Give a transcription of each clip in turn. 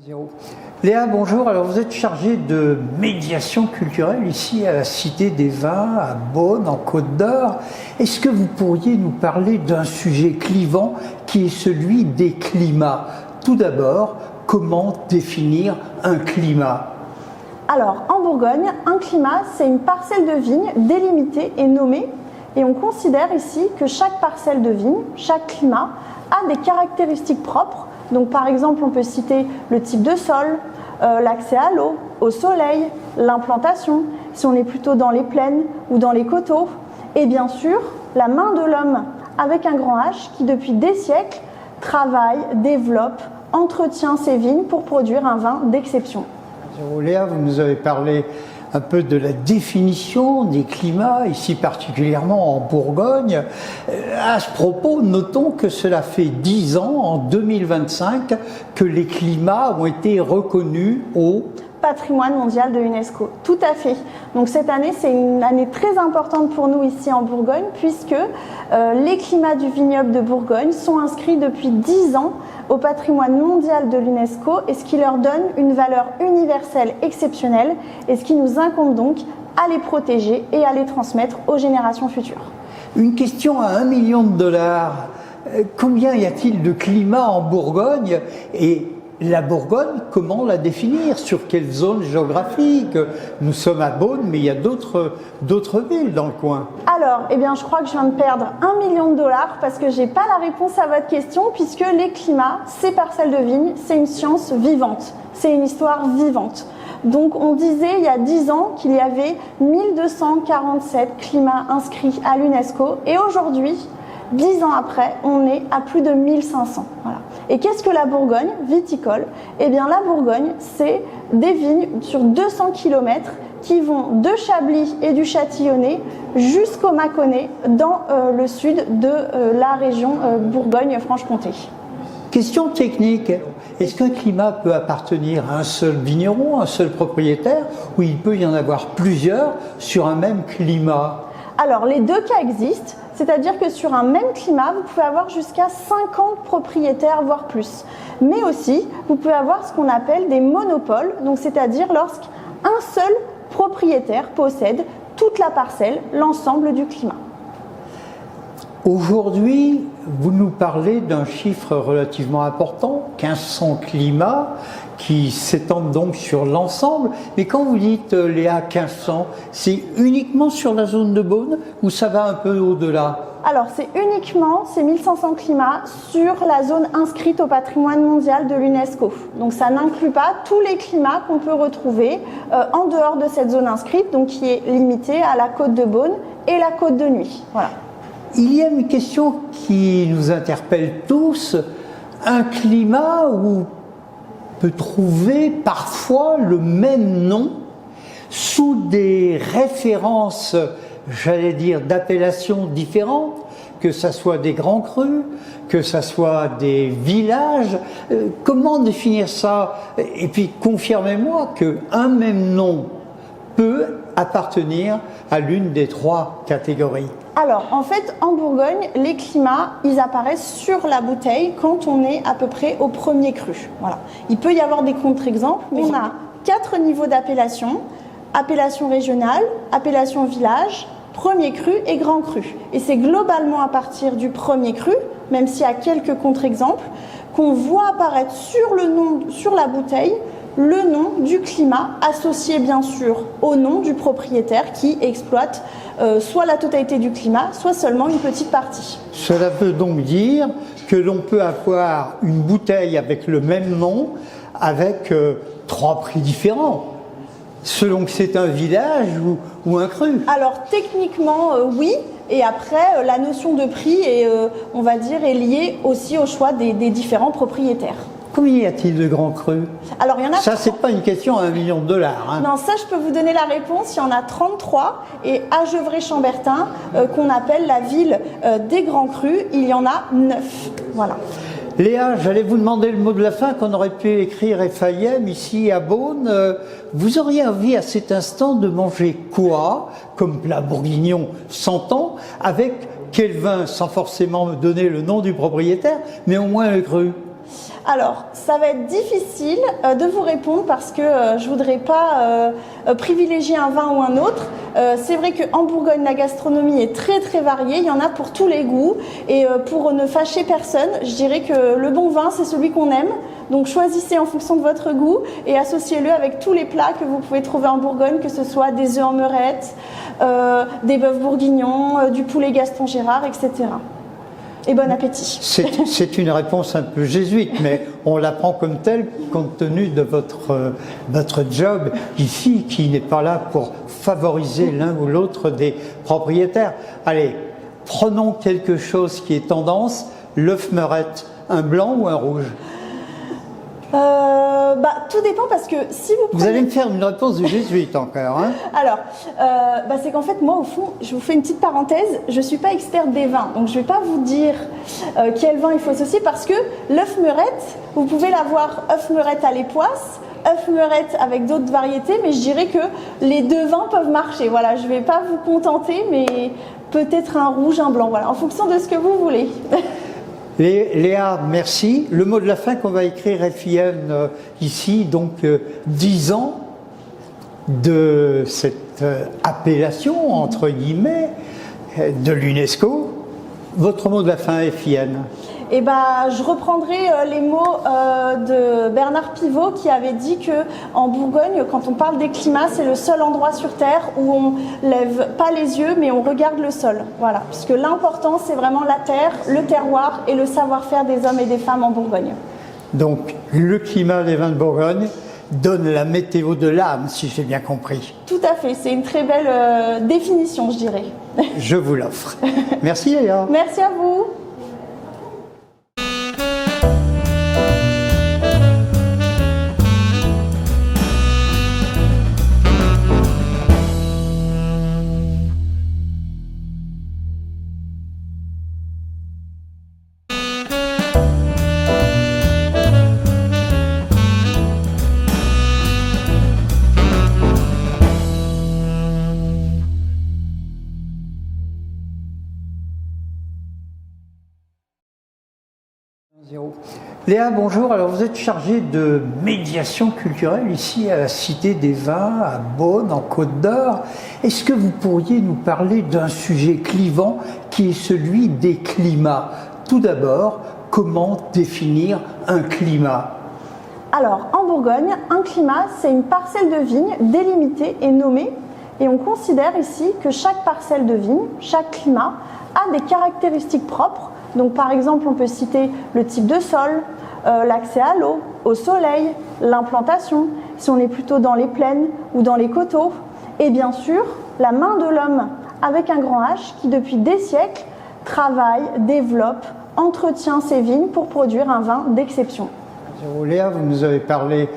Zéro. Léa, bonjour. Alors, vous êtes chargée de médiation culturelle ici à la Cité des Vins, à Beaune, en Côte d'Or. Est-ce que vous pourriez nous parler d'un sujet clivant qui est celui des climats? Tout d'abord, comment définir un climat? Alors, en Bourgogne, un climat, c'est une parcelle de vigne délimitée et nommée. Et on considère ici que chaque parcelle de vigne, chaque climat, a des caractéristiques propres. Donc par exemple, on peut citer le type de sol, l'accès à l'eau, au soleil, l'implantation, si on est plutôt dans les plaines ou dans les coteaux, et bien sûr, la main de l'homme avec un grand H qui depuis des siècles travaille, développe, entretient ses vignes pour produire un vin d'exception. Léa, vous nous avez parlé un peu de la définition des climats, ici particulièrement en Bourgogne. À ce propos, notons que cela fait 10 ans, en 2025, que les climats ont été reconnus au patrimoine mondial de l'UNESCO. Tout à fait. Donc cette année, c'est une année très importante pour nous ici en Bourgogne, puisque les climats du vignoble de Bourgogne sont inscrits depuis 10 ans au patrimoine mondial de l'UNESCO, et ce qui leur donne une valeur universelle exceptionnelle, et ce qui nous incombe donc à les protéger et à les transmettre aux générations futures. Une question à $1 million. Combien y a-t-il de climats en Bourgogne? Et la Bourgogne, comment la définir? Sur quelle zone géographique? Nous sommes à Beaune, mais il y a d'autres villes dans le coin. Alors, eh bien, je crois que je viens de perdre $1 million parce que j'ai pas la réponse à votre question, puisque les climats, ces parcelles de vignes, c'est une science vivante, c'est une histoire vivante. Donc, on disait il y a 10 ans qu'il y avait 1247 climats inscrits à l'UNESCO, et aujourd'hui, 10 ans après, on est à plus de 1500. Voilà. Et qu'est-ce que la Bourgogne viticole? Eh bien, la Bourgogne, c'est des vignes sur 200 km qui vont de Chablis et du Châtillonnais jusqu'au Mâconnais dans le sud de la région Bourgogne-Franche-Comté. Question technique. Est-ce qu'un climat peut appartenir à un seul vigneron, un seul propriétaire, ou il peut y en avoir plusieurs sur un même climat? Alors, les deux cas existent, c'est-à-dire que sur un même climat, vous pouvez avoir jusqu'à 50 propriétaires, voire plus. Mais aussi, vous pouvez avoir ce qu'on appelle des monopoles, donc c'est-à-dire lorsqu'un seul propriétaire possède toute la parcelle, l'ensemble du climat. Aujourd'hui, vous nous parlez d'un chiffre relativement important, 1500 climats, qui s'étendent donc sur l'ensemble. Mais quand vous dites, Léa, 1500, c'est uniquement sur la zone de Beaune ou ça va un peu au-delà? Alors, c'est uniquement ces 1500 climats sur la zone inscrite au patrimoine mondial de l'UNESCO. Donc, ça n'inclut pas tous les climats qu'on peut retrouver en dehors de cette zone inscrite, donc qui est limitée à la côte de Beaune et la côte de Nuits. Voilà. Il y a une question qui nous interpelle tous. Un climat où on peut trouver parfois le même nom sous des références, j'allais dire, d'appellations différentes, que ça soit des grands crus, que ça soit des villages. Comment définir ça? Et puis confirmez-moi qu'un même nom peut appartenir à l'une des trois catégories. Alors, en fait, en Bourgogne, les climats, ils apparaissent sur la bouteille quand on est à peu près au premier cru. Voilà. Il peut y avoir des contre-exemples, mais on a 4 niveaux d'appellation: appellation régionale, appellation village, premier cru et grand cru. Et c'est globalement à partir du premier cru, même s'il y a quelques contre-exemples, qu'on voit apparaître sur le nom, sur la bouteille, le nom du climat, associé bien sûr au nom du propriétaire qui exploite soit la totalité du climat, soit seulement une petite partie. Cela veut donc dire que l'on peut avoir une bouteille avec le même nom, avec 3 prix différents, selon que c'est un village ou un cru. Alors techniquement, oui. Et après, la notion de prix est, on va dire, est liée aussi au choix des différents propriétaires. Combien y a-t-il de grands crus? Alors, il y en a. Ça, c'est pas une question à $1 million. Hein. Non, ça, je peux vous donner la réponse. Il y en a 33. Et à Gevrey-Chambertin, qu'on appelle la ville des grands crus, il y en a 9. Voilà. Léa, j'allais vous demander le mot de la fin qu'on aurait pu écrire FAIM ici à Beaune. Vous auriez envie à cet instant de manger quoi comme plat bourguignon s'entend, avec quel vin, sans forcément me donner le nom du propriétaire, mais au moins le cru? Alors, ça va être difficile de vous répondre parce que je voudrais pas privilégier un vin ou un autre. C'est vrai qu'en Bourgogne, la gastronomie est très très variée, il y en a pour tous les goûts. Et pour ne fâcher personne, je dirais que le bon vin, c'est celui qu'on aime. Donc choisissez en fonction de votre goût et associez-le avec tous les plats que vous pouvez trouver en Bourgogne, que ce soit des œufs en meurette, des bœufs bourguignons, du poulet Gaston Gérard, etc. Et bon appétit. C'est une réponse un peu jésuite, mais on la prend comme telle compte tenu de votre job ici, qui n'est pas là pour favoriser l'un ou l'autre des propriétaires. Allez, prenons quelque chose qui est tendance, l'œuf meurette, un blanc ou un rouge? Tout dépend parce que si vous prenez... Vous allez me faire une réponse de jésuite encore, hein? Alors, c'est qu'en fait, moi, au fond, je vous fais une petite parenthèse, je ne suis pas experte des vins, donc je ne vais pas vous dire quel vin il faut associer parce que l'œuf meurette, vous pouvez l'avoir œuf meurette à l'époisse, œuf meurette avec d'autres variétés, mais je dirais que les deux vins peuvent marcher. Voilà, je ne vais pas vous contenter, mais peut-être un rouge, un blanc, voilà, en fonction de ce que vous voulez. Léa, merci. Le mot de la fin qu'on va écrire FIN ici, donc 10 ans de cette appellation, entre guillemets, de l'UNESCO. Votre mot de la fin FIN? Eh ben, je reprendrai les mots de Bernard Pivot qui avait dit que en Bourgogne, quand on parle des climats, c'est le seul endroit sur Terre où on lève pas les yeux, mais on regarde le sol. Voilà, puisque l'important, c'est vraiment la terre, le terroir et le savoir-faire des hommes et des femmes en Bourgogne. Donc, le climat des vins de Bourgogne donne la météo de l'âme, si j'ai bien compris. Tout à fait, c'est une très belle définition, je dirais. Je vous l'offre. Merci Léa. Merci à vous. Léa, bonjour. Alors vous êtes chargée de médiation culturelle ici à la Cité des Vins, à Beaune, en Côte d'Or. Est-ce que vous pourriez nous parler d'un sujet clivant qui est celui des climats? Tout d'abord, comment définir un climat? Alors, en Bourgogne, un climat, c'est une parcelle de vigne délimitée et nommée. Et on considère ici que chaque parcelle de vigne, chaque climat, a des caractéristiques propres. Donc par exemple, on peut citer le type de sol, l'accès à l'eau, au soleil, l'implantation, si on est plutôt dans les plaines ou dans les coteaux, et bien sûr, la main de l'homme avec un grand H qui depuis des siècles travaille, développe, entretient ses vignes pour produire un vin d'exception. Léa, vous nous avez parlé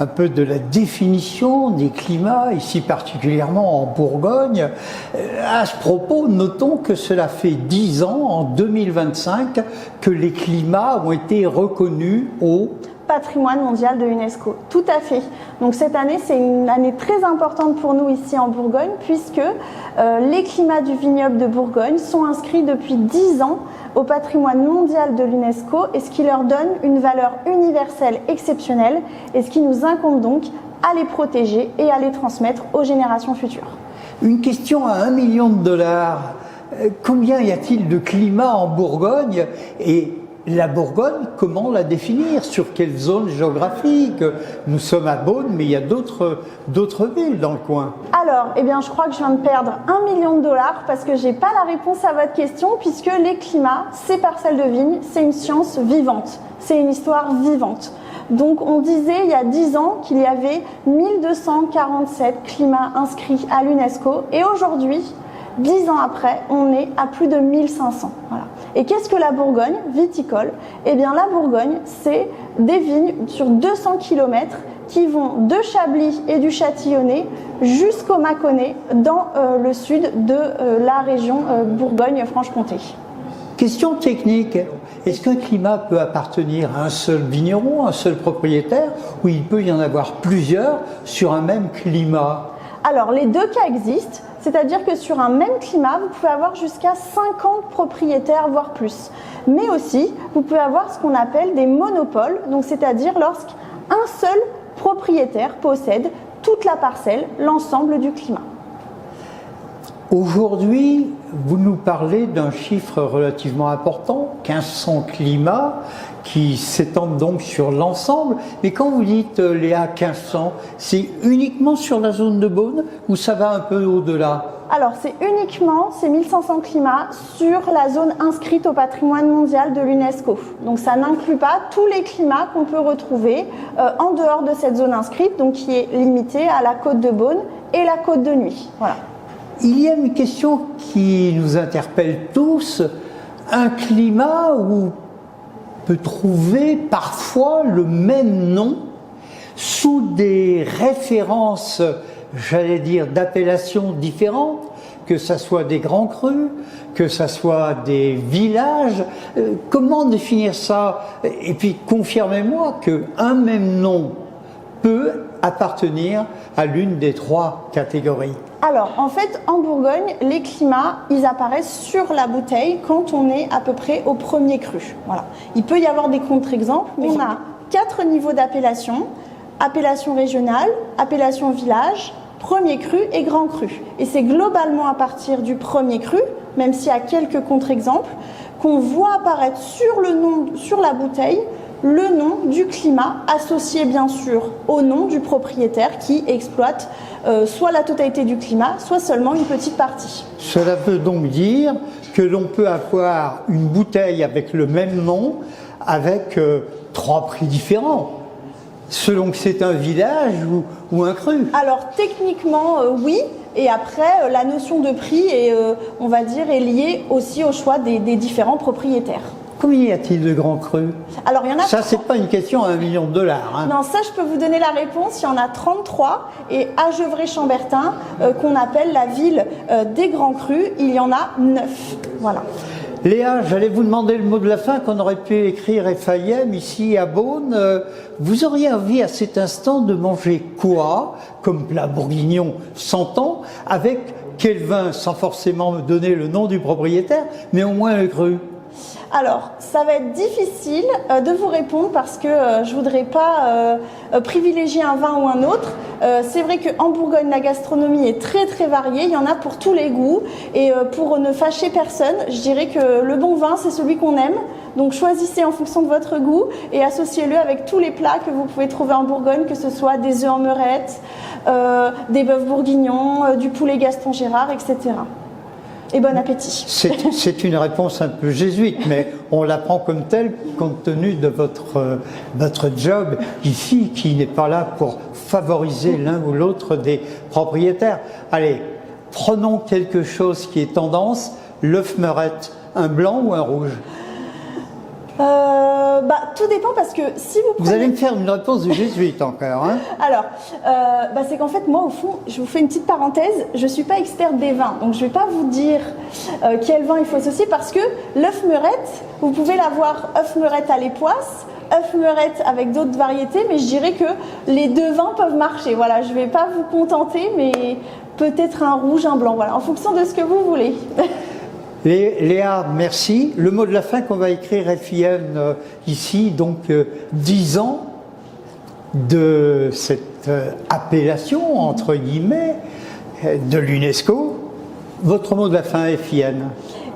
un peu de la définition des climats, ici particulièrement en Bourgogne. À ce propos, notons que cela fait 10 ans, en 2025, que les climats ont été reconnus au patrimoine mondial de l'UNESCO. Tout à fait. Donc cette année, c'est une année très importante pour nous ici en Bourgogne, puisque les climats du vignoble de Bourgogne sont inscrits depuis 10 ans au patrimoine mondial de l'UNESCO, et ce qui leur donne une valeur universelle exceptionnelle, et ce qui nous incombe donc à les protéger et à les transmettre aux générations futures. Une question à $1 million. Combien y a-t-il de climats en Bourgogne? Et la Bourgogne, comment la définir? Sur quelle zone géographique? Nous sommes à Beaune, mais il y a d'autres villes dans le coin. Alors, eh bien, je crois que je viens de perdre $1 million parce que j'ai pas la réponse à votre question, puisque les climats, ces parcelles de vignes, c'est une science vivante, c'est une histoire vivante. Donc, on disait il y a 10 ans qu'il y avait 1247 climats inscrits à l'UNESCO, et aujourd'hui, 10 ans après, on est à plus de 1500. Voilà. Et qu'est-ce que la Bourgogne viticole? Eh bien, la Bourgogne, c'est des vignes sur 200 km qui vont de Chablis et du Châtillonnais jusqu'au Mâconnais dans le sud de la région Bourgogne-Franche-Comté. Question technique. Est-ce qu'un climat peut appartenir à un seul vigneron, un seul propriétaire, ou il peut y en avoir plusieurs sur un même climat? Alors, les deux cas existent. C'est-à-dire que sur un même climat, vous pouvez avoir jusqu'à 50 propriétaires, voire plus. Mais aussi, vous pouvez avoir ce qu'on appelle des monopoles, donc c'est-à-dire lorsqu'un seul propriétaire possède toute la parcelle, l'ensemble du climat. Aujourd'hui, vous nous parlez d'un chiffre relativement important, 1500 climats, qui s'étendent donc sur l'ensemble. Mais quand vous dites, Léa, 1500, c'est uniquement sur la zone de Beaune ou ça va un peu au-delà? Alors, c'est uniquement ces 1500 climats sur la zone inscrite au patrimoine mondial de l'UNESCO. Donc, ça n'inclut pas tous les climats qu'on peut retrouver en dehors de cette zone inscrite, donc qui est limitée à la côte de Beaune et la côte de Nuit. Voilà. Il y a une question qui nous interpelle tous, un climat où on peut trouver parfois le même nom sous des références, j'allais dire, d'appellations différentes, que ce soit des grands crus, que ce soit des villages. Comment définir ça? Et puis confirmez-moi qu'un même nom peut appartenir à l'une des trois catégories. Alors, en fait, en Bourgogne, les climats, ils apparaissent sur la bouteille quand on est à peu près au premier cru. Voilà. Il peut y avoir des contre-exemples, mais on a 4 niveaux d'appellation. Appellation régionale, appellation village, premier cru et grand cru. Et c'est globalement à partir du premier cru, même s'il y a quelques contre-exemples, qu'on voit apparaître sur le nom, sur la bouteille, le nom du climat associé bien sûr au nom du propriétaire qui exploite soit la totalité du climat, soit seulement une petite partie. Cela veut donc dire que l'on peut avoir une bouteille avec le même nom avec 3 prix différents, selon que c'est un village ou un cru. Alors techniquement oui, et après la notion de prix est, on va dire, est liée aussi au choix des différents propriétaires. Combien y a-t-il de grands crus? Alors, il y en a. Ça, c'est pas une question à $1 million. Hein. Non, ça, je peux vous donner la réponse. Il y en a 33. Et à Gevrey-Chambertin, qu'on appelle la ville des grands crus, il y en a 9. Voilà. Léa, j'allais vous demander le mot de la fin qu'on aurait pu écrire FAIM ici à Beaune. Vous auriez envie à cet instant de manger quoi, comme plat bourguignon s'entend, avec quel vin, sans forcément me donner le nom du propriétaire, mais au moins le cru? Alors, ça va être difficile de vous répondre parce que je voudrais pas privilégier un vin ou un autre. C'est vrai qu'en Bourgogne, la gastronomie est très très variée. Il y en a pour tous les goûts. Et pour ne fâcher personne, je dirais que le bon vin, c'est celui qu'on aime. Donc choisissez en fonction de votre goût et associez-le avec tous les plats que vous pouvez trouver en Bourgogne, que ce soit des œufs en meurette, des bœufs bourguignons, du poulet Gaston Gérard, etc. Et bon appétit. C'est une réponse un peu jésuite, mais on la prend comme telle compte tenu de votre job ici, qui n'est pas là pour favoriser l'un ou l'autre des propriétaires. Allez, prenons quelque chose qui est tendance, l'œuf meurette, un blanc ou un rouge? Tout dépend parce que si vous prenez... Vous allez me faire une réponse de jésuite encore, hein? Alors, c'est qu'en fait, moi, au fond, je vous fais une petite parenthèse, je ne suis pas experte des vins, donc je ne vais pas vous dire quel vin il faut associer parce que l'œuf meurette, vous pouvez l'avoir œuf meurette à l'époisse, œuf meurette avec d'autres variétés, mais je dirais que les deux vins peuvent marcher. Voilà, je ne vais pas vous contenter, mais peut-être un rouge, un blanc, voilà, en fonction de ce que vous voulez. Léa, merci. Le mot de la fin qu'on va écrire FIM ici, donc 10 ans de cette appellation, entre guillemets, de l'UNESCO. Votre mot de la fin, FIM?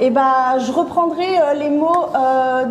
Je reprendrai les mots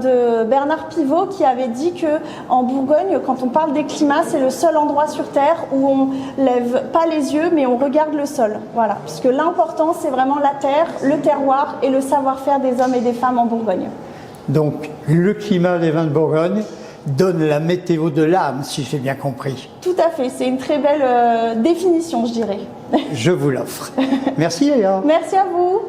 de Bernard Pivot qui avait dit que en Bourgogne, quand on parle des climats, c'est le seul endroit sur Terre où on lève pas les yeux, mais on regarde le sol. Voilà, puisque l'important, c'est vraiment la terre, le terroir et le savoir-faire des hommes et des femmes en Bourgogne. Donc, le climat des vins de Bourgogne donne la météo de l'âme, si j'ai bien compris. Tout à fait, c'est une très belle définition, je dirais. Je vous l'offre. Merci Léa. Merci à vous.